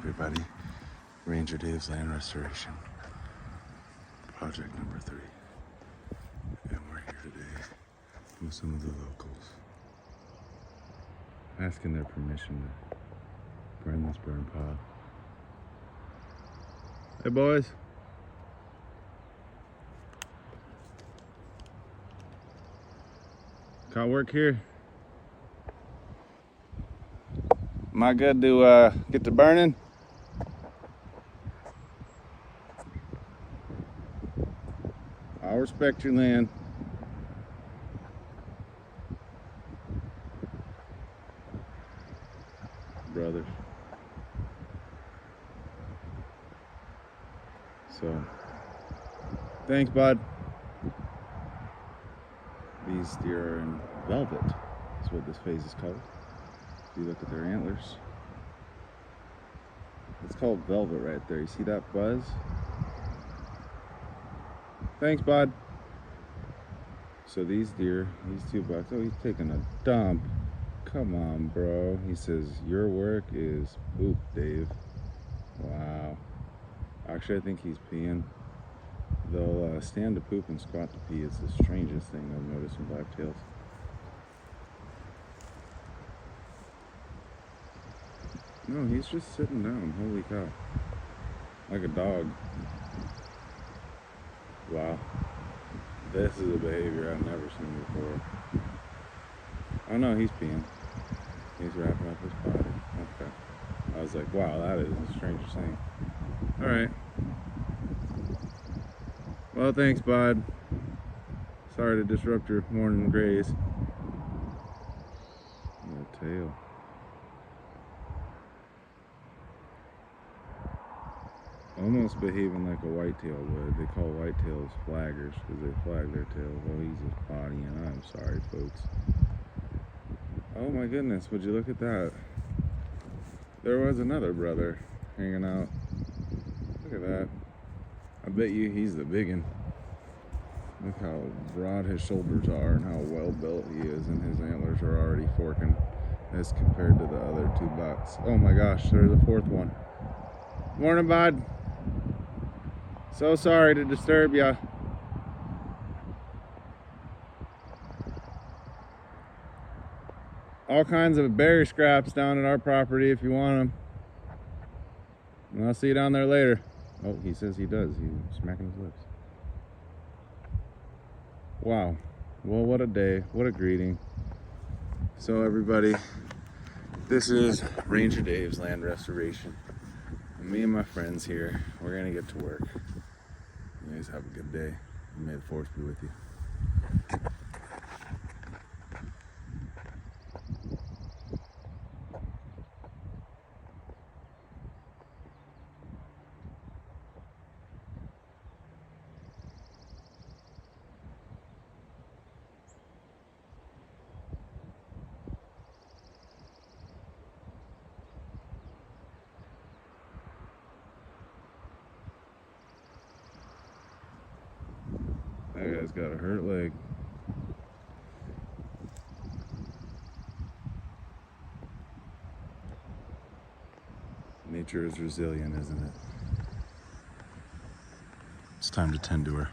everybody. Ranger Dave's Land Restoration, project number 3. And we're here today with some of the locals, asking their permission to burn this burn pile. Hey boys. Got work here? Am I good to get to burning? I'll respect your land. Brothers. So, thanks, bud. These deer are in velvet, is what this phase is called. If you look at their antlers, it's called velvet right there. You see that buzz? Thanks, bud. So these deer, these 2 bucks, oh, he's taking a dump. Come on, bro. He says, your work is poop, Dave. Wow. Actually, I think he's peeing. They'll stand to poop and squat to pee. It's the strangest thing I've noticed in blacktails. No, he's just sitting down. Holy cow. Like a dog. Wow. This is a behavior I've never seen before. Oh no, he's peeing. He's wrapping up his body. Okay. I was like, wow, that is the strangest thing. Alright. Well, thanks, bud. Sorry to disrupt your morning graze. What a tail. Almost behaving like a whitetail would. They call whitetails flaggers because they flag their tail. Well, he's just body, and I'm sorry, folks. Oh my goodness, would you look at that? There was another brother hanging out. Look at that. I bet you he's the biggin. Look how broad his shoulders are and how well built he is, and his antlers are already forking as compared to the other 2 bucks. Oh my gosh, there's a 4th one. Morning, bud. So sorry to disturb ya. All kinds of berry scraps down at our property if you want them. And I'll see you down there later. Oh, he says he does. He's smacking his lips. Wow. Well, what a day. What a greeting. So everybody, this is Ranger Dave's Land Restoration. And me and my friends here, we're going to get to work. You guys have a good day. And may the force be with you. That guy's got a hurt leg. Nature is resilient, isn't it? It's time to tend to her.